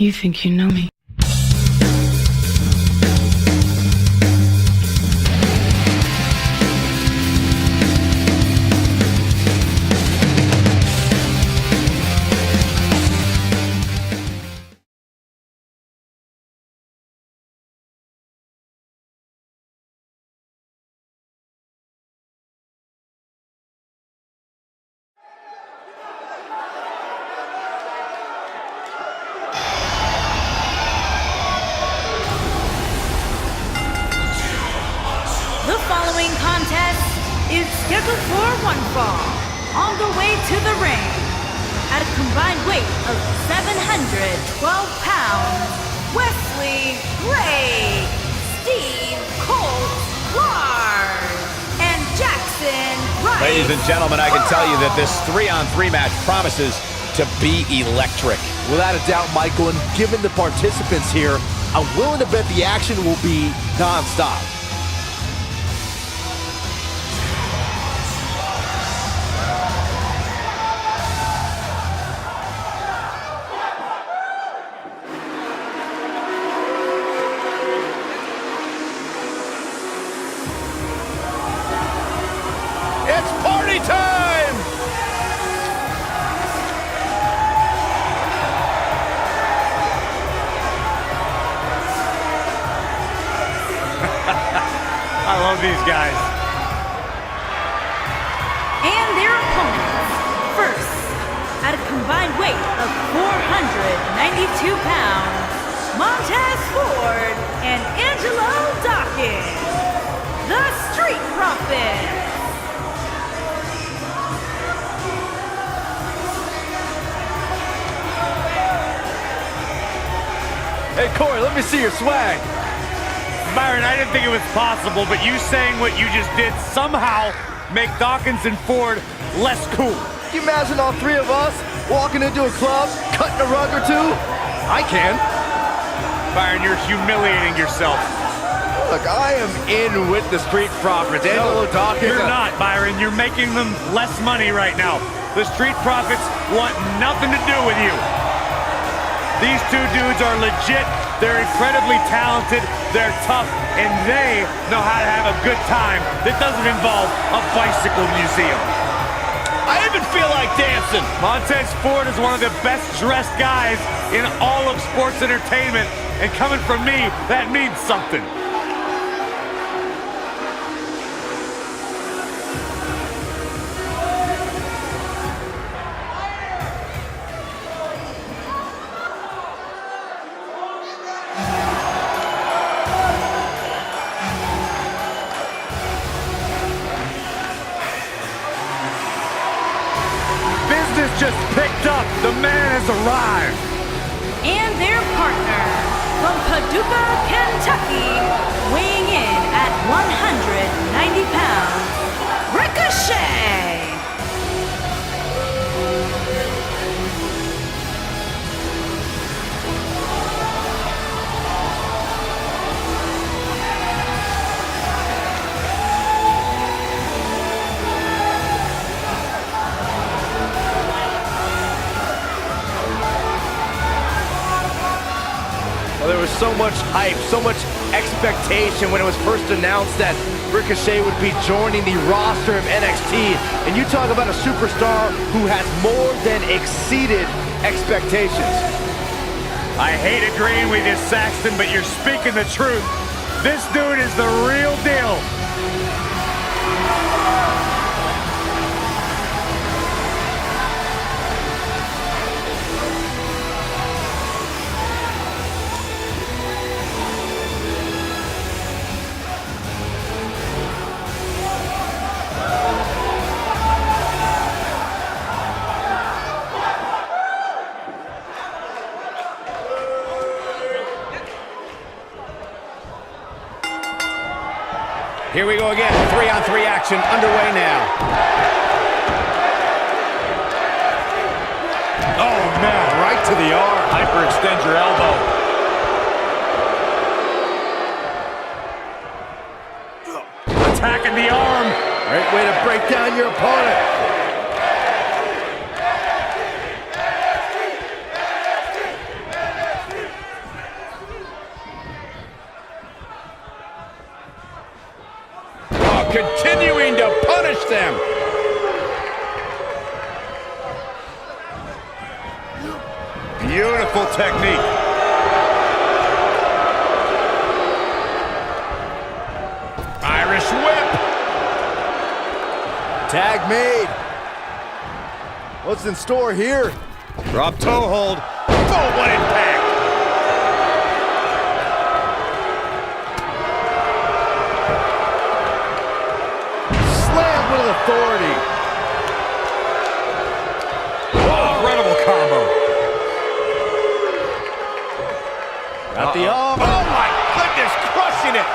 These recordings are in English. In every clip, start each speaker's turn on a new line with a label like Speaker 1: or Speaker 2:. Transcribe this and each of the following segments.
Speaker 1: You think you know me?
Speaker 2: The following contest is scheduled for one fall. On the way to the ring, at a combined weight of 712 pounds, Wesley Ray, Steve Colt Clark, and Jackson Rice.
Speaker 3: Ladies and gentlemen, I can tell you that this 3-on-3 match promises to be electric.
Speaker 4: Without a doubt, Michael, and given the participants here, I'm willing to bet the action will be non-stop.
Speaker 3: It's party time! I love these guys.
Speaker 2: And their opponents, first, at a combined weight of 492 pounds, Montez Ford and Angelo Dawkins, the Street Profits.
Speaker 4: Hey, Corey, let me see your swag.
Speaker 5: Byron, I didn't think it was possible, but you saying what you just did somehow make Dawkins and Ford less cool.
Speaker 4: Can you imagine all three of us walking into a club, cutting a rug or two? I can.
Speaker 5: Byron, you're humiliating yourself.
Speaker 4: Look, I am in with the Street Profits. Angelo Dawkins.
Speaker 5: You're not, Byron. You're making them less money right now. The Street Profits want nothing to do with you. These two dudes are legit. They're incredibly talented, they're tough, and they know how to have a good time that doesn't involve a bicycle museum.
Speaker 3: I even feel like dancing.
Speaker 5: Montez Ford is one of the best dressed guys in all of sports entertainment, and coming from me, that means something. Just picked up. The man has arrived.
Speaker 2: And their partner, from Paducah, Kentucky, weighing in at 190 pounds, Ricochet.
Speaker 4: There was so much hype, so much expectation when it was first announced that Ricochet would be joining the roster of NXT. And you talk about a superstar who has more than exceeded expectations.
Speaker 5: I hate agreeing with you, Saxton, but you're speaking the truth. This dude is the real deal.
Speaker 3: Here we go again. 3-on-3 action underway now.
Speaker 5: Oh, man, right to the arm.
Speaker 3: Hyperextend your elbow.
Speaker 5: Attacking the arm.
Speaker 4: Great way to break down your opponent.
Speaker 3: continuing to punish them.
Speaker 5: Beautiful technique. Irish whip.
Speaker 4: Tag made. What's in store here?
Speaker 5: Drop toe hold. Oh, what impact.
Speaker 4: Slam with authority.
Speaker 5: Oh, incredible combo.
Speaker 4: Got the arm.
Speaker 5: Oh, my goodness, crushing it.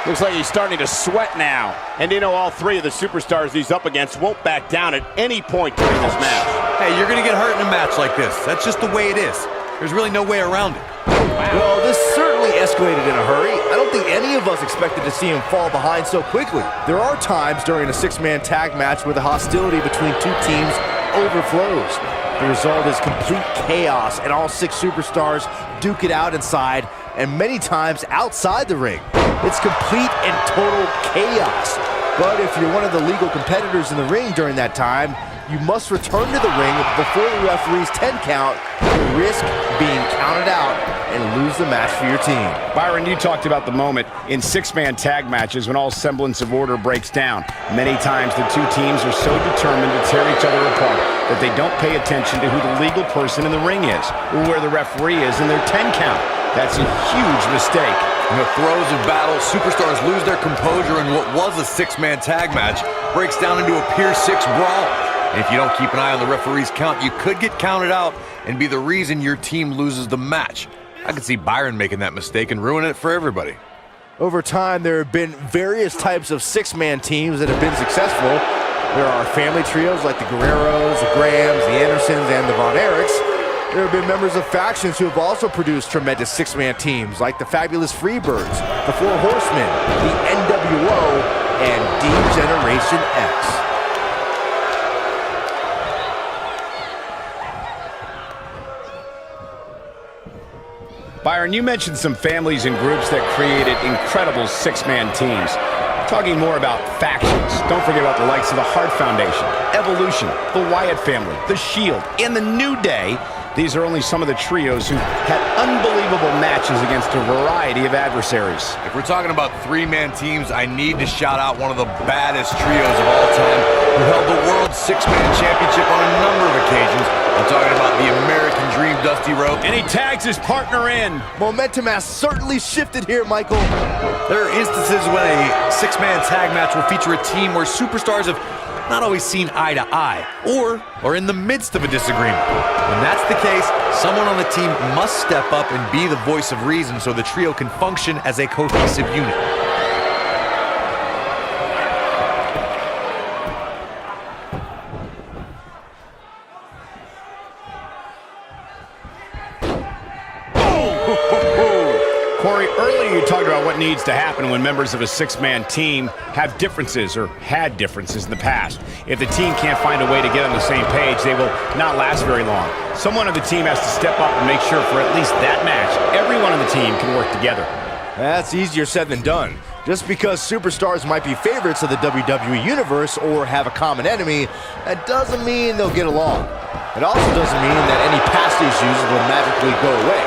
Speaker 3: Looks like he's starting to sweat now. And you know, all three of the superstars he's up against won't back down at any point during this match.
Speaker 1: Hey, you're going to get hurt in a match like this. That's just the way it is. There's really no way around it.
Speaker 4: Well, this certainly escalated in a hurry. I don't think any of us expected to see him fall behind so quickly. There are times during a six-man tag match where the hostility between two teams overflows. The result is complete chaos, and all six superstars duke it out inside, and many times outside the ring. It's complete and total chaos. But if you're one of the legal competitors in the ring during that time, you must return to the ring before the referee's 10 count to risk being counted out and lose the match for your team.
Speaker 3: Byron, you talked about the moment in six-man tag matches when all semblance of order breaks down. Many times the two teams are so determined to tear each other apart that they don't pay attention to who the legal person in the ring is, or where the referee is in their 10 count. That's a huge mistake.
Speaker 1: In the throes of battle, superstars lose their composure, and what was a six-man tag match breaks down into a Pier 6 brawl. And if you don't keep an eye on the referee's count, you could get counted out and be the reason your team loses the match. I could see Byron making that mistake and ruining it for everybody.
Speaker 4: Over time, there have been various types of six-man teams that have been successful. There are family trios like the Guerreros, the Grahams, the Andersons, and the Von Erichs. There have been members of factions who have also produced tremendous six-man teams like the Fabulous Freebirds, the Four Horsemen, the NWO, and D-Generation X.
Speaker 3: Byron, you mentioned some families and groups that created incredible six-man teams. Talking more about factions, don't forget about the likes of the Hart Foundation, Evolution, the Wyatt family, the Shield, and the New Day. These are only some of the trios who had unbelievable matches against a variety of adversaries.
Speaker 1: If we're talking about three-man teams, I need to shout out one of the baddest trios of all time who held the World Six-Man Championship on a number of occasions. I'm talking about the American Dream, Dusty Rhodes.
Speaker 3: And he tags his partner in.
Speaker 4: Momentum has certainly shifted here, Michael.
Speaker 1: There are instances when a six-man tag match will feature a team where superstars have not always seen eye to eye, or are in the midst of a disagreement. When that's the case, someone on the team must step up and be the voice of reason so the trio can function as a cohesive unit.
Speaker 3: Corey, earlier you talked about what needs to happen when members of a six-man team have differences or had differences in the past. If the team can't find a way to get on the same page, they will not last very long. Someone on the team has to step up and make sure for at least that match, everyone on the team can work together.
Speaker 4: That's easier said than done. Just because superstars might be favorites of the WWE Universe or have a common enemy, that doesn't mean they'll get along. It also doesn't mean that any past issues will magically go away.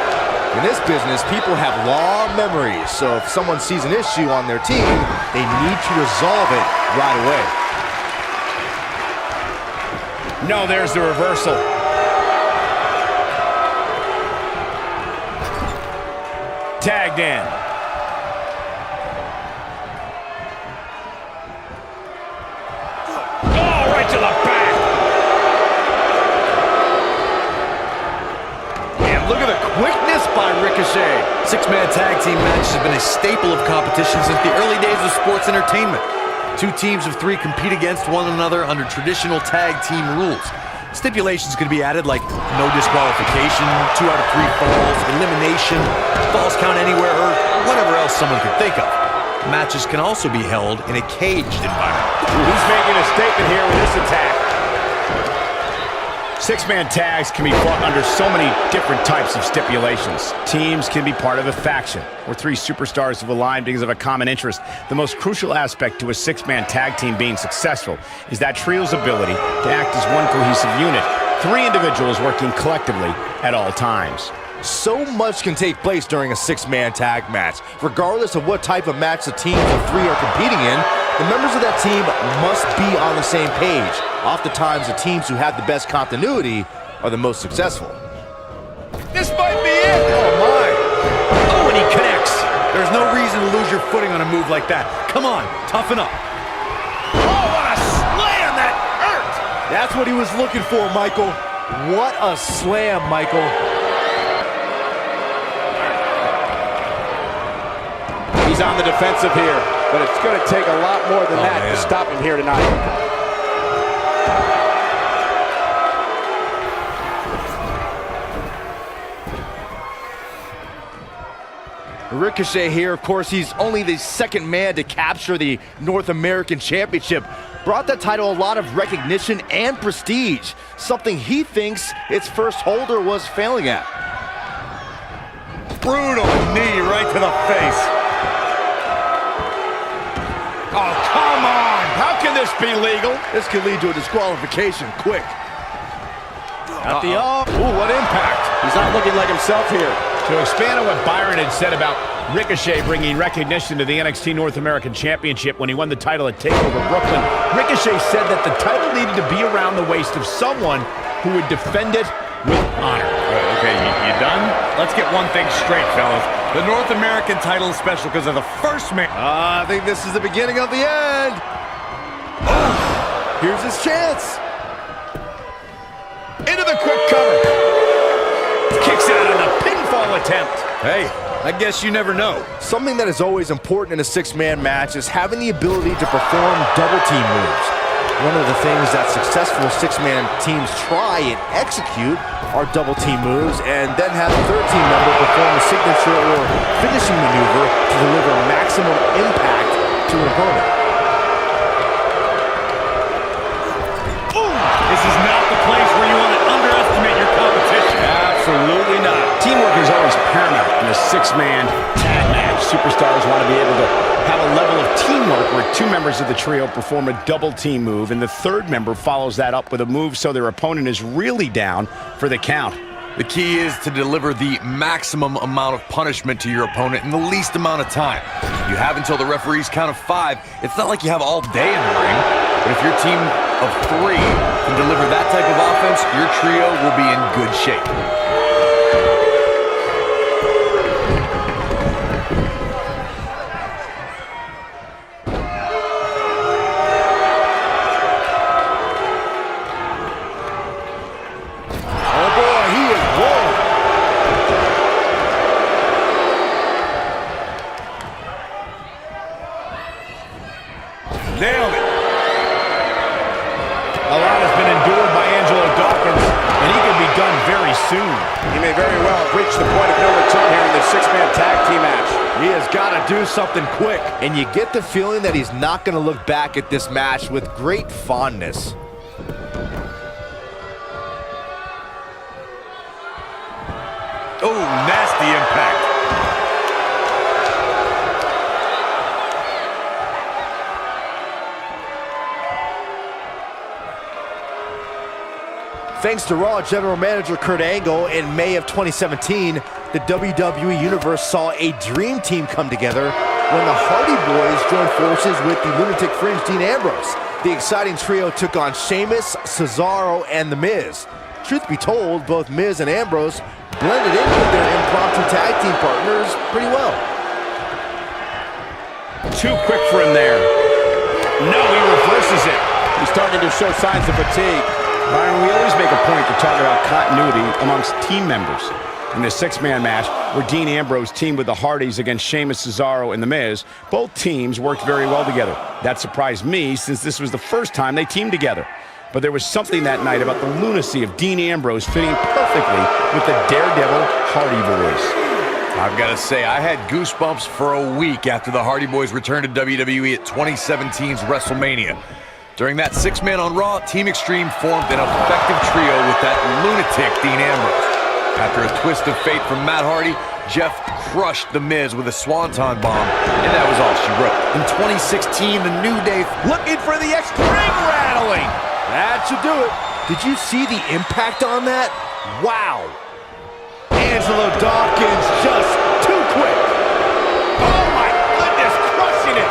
Speaker 4: In this business, people have long memories, so if someone sees an issue on their team, they need to resolve it right away.
Speaker 3: No, there's the reversal. Tagged in. Oh, right to the back.
Speaker 1: And look at the quickness by Ricochet. Six-man tag team matches have been a staple of competition since the early days of sports entertainment. Two teams of three compete against one another under traditional tag team rules. Stipulations could be added like no disqualification, 2 out of 3 falls, elimination, falls count anywhere, or whatever else someone could think of. Matches can also be held in a caged environment.
Speaker 3: He's making a statement here with this attack. Six-man tags can be fought under so many different types of stipulations. Teams can be part of a faction, or three superstars have aligned because of a common interest. The most crucial aspect to a six-man tag team being successful is that trio's ability to act as one cohesive unit, three individuals working collectively at all times.
Speaker 4: So much can take place during a six-man tag match. Regardless of what type of match the teams of three are competing in, the members of that team must be on the same page. Oftentimes, the teams who have the best continuity are the most successful.
Speaker 1: This might be it! Oh, my! Oh, and he connects! There's no reason to lose your footing on a move like that. Come on, toughen up.
Speaker 4: Oh, what a slam! That hurt! That's what he was looking for, Michael. What a slam, Michael.
Speaker 3: He's on the defensive here, but it's going to take a lot more than that to stop him here tonight.
Speaker 4: Ricochet here, of course, he's only the second man to capture the North American Championship. Brought that title a lot of recognition and prestige, something he thinks its first holder was failing at.
Speaker 5: Brutal knee right to the face. Oh, come on!
Speaker 3: How can this be legal?
Speaker 4: This could lead to a disqualification, quick.
Speaker 3: At the Ooh, what impact. He's not looking like himself here. To expand on what Byron had said about Ricochet bringing recognition to the NXT North American Championship when he won the title at TakeOver Brooklyn, Ricochet said that the title needed to be around the waist of someone who would defend it with honor.
Speaker 5: Okay, you done? Let's get one thing straight, fellas. The North American title is special because of the first man.
Speaker 4: I think this is the beginning of the end. Oh, here's his chance.
Speaker 3: Into the quick cover. Kicks out on the pinfall attempt.
Speaker 1: Hey, I guess you never know.
Speaker 4: Something that is always important in a six-man match is having the ability to perform double team moves. One of the things that successful six-man teams try and execute are double team moves, and then have the third team member perform a signature or finishing maneuver to deliver maximum impact to an opponent.
Speaker 5: This is not the place where you want to underestimate your competition.
Speaker 3: Absolutely not. Teamwork is always paramount in a six-man tag match. Superstars want to be able to have a level of teamwork where two members of the trio perform a double team move, and the third member follows that up with a move so their opponent is really down for the count.
Speaker 1: The key is to deliver the maximum amount of punishment to your opponent in the least amount of time. You have until the referee's count of 5. It's not like you have all day in the ring, but if your team of 3 can deliver that type of offense, your trio will be in good shape.
Speaker 5: Nailed it.
Speaker 3: A lot has been endured by Angelo Dawkins, and he could be done very soon. He may very well have reached the point of no return here in this six-man tag team match.
Speaker 4: He has got to do something quick, and you get the feeling that he's not going to look back at this match with great fondness.
Speaker 5: Oh, nasty impact.
Speaker 4: Thanks to Raw General Manager Kurt Angle, in May of 2017, the WWE Universe saw a dream team come together when the Hardy Boys joined forces with the Lunatic Fringe Dean Ambrose. The exciting trio took on Sheamus, Cesaro, and The Miz. Truth be told, both Miz and Ambrose blended in with their impromptu tag team partners pretty well.
Speaker 3: Too quick for him there. No, he reverses it. He's starting to show signs of fatigue. Byron, we always make a point to talk about continuity amongst team members. In this six-man match, where Dean Ambrose teamed with the Hardys against Sheamus, Cesaro, and The Miz, both teams worked very well together. That surprised me, since this was the first time they teamed together. But there was something that night about the lunacy of Dean Ambrose fitting perfectly with the Daredevil Hardy Boys.
Speaker 1: I've got to say, I had goosebumps for a week after the Hardy Boys returned to WWE at 2017's WrestleMania. During that six-man on Raw, Team Extreme formed an effective trio with that lunatic Dean Ambrose. After a twist of fate from Matt Hardy, Jeff crushed The Miz with a swanton bomb, and that was all she wrote. In 2016, the New Day
Speaker 4: Looking for the ring rattling. That should do it. Did you see the impact on that? Wow. Angelo Dawkins just too quick. Oh my goodness, crushing it.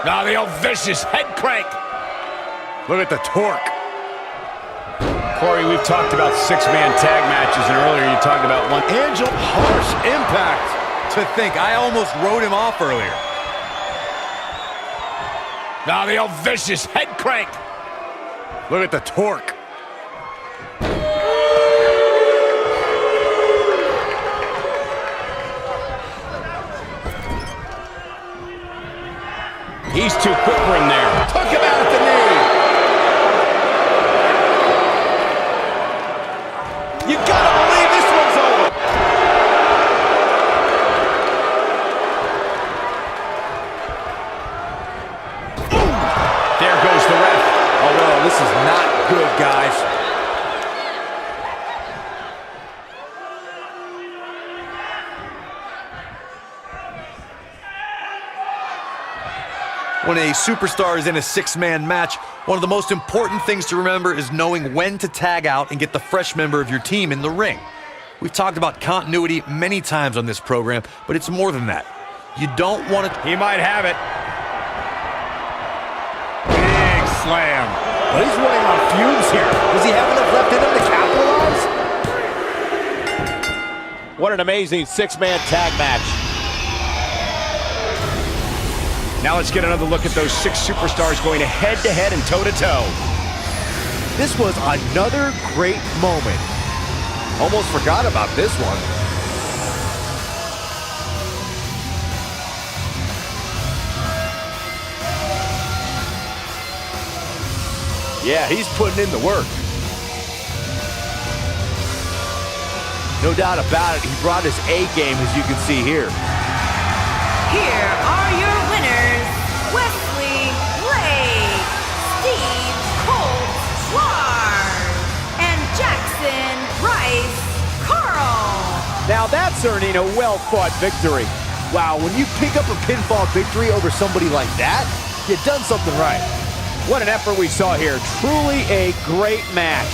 Speaker 3: Now the old vicious head crank.
Speaker 1: Look at the torque.
Speaker 3: Corey, we've talked about six-man tag matches, and earlier you talked about one.
Speaker 4: Angel, harsh impact.
Speaker 1: To think, I almost wrote him off earlier.
Speaker 3: Now the old vicious head crank.
Speaker 1: Look at the torque.
Speaker 3: He's too quick for him there.
Speaker 4: Took him out at the knee. You gotta believe this one's over.
Speaker 3: There goes the ref.
Speaker 1: Oh, no, this is not good, guys. When a superstar is in a six-man match, one of the most important things to remember is knowing when to tag out and get the fresh member of your team in the ring. We've talked about continuity many times on this program, but it's more than that. You don't want to...
Speaker 3: He might have it. Big slam.
Speaker 4: But he's running on fumes here. Does he have enough left in him to capitalize? What an amazing six-man tag match.
Speaker 3: Now let's get another look at those six superstars going head-to-head and toe-to-toe.
Speaker 4: This was another great moment. Almost forgot about this one. Yeah, he's putting in the work. No doubt about it, he brought his A game, as you can see here.
Speaker 2: Here are your winners, Wesley, Blake, Steve, Colt, Lars, and Jackson, Rice, Carl.
Speaker 4: Now that's earning a well-fought victory. Wow, when you pick up a pinfall victory over somebody like that, you've done something right. What an effort we saw here. Truly a great match.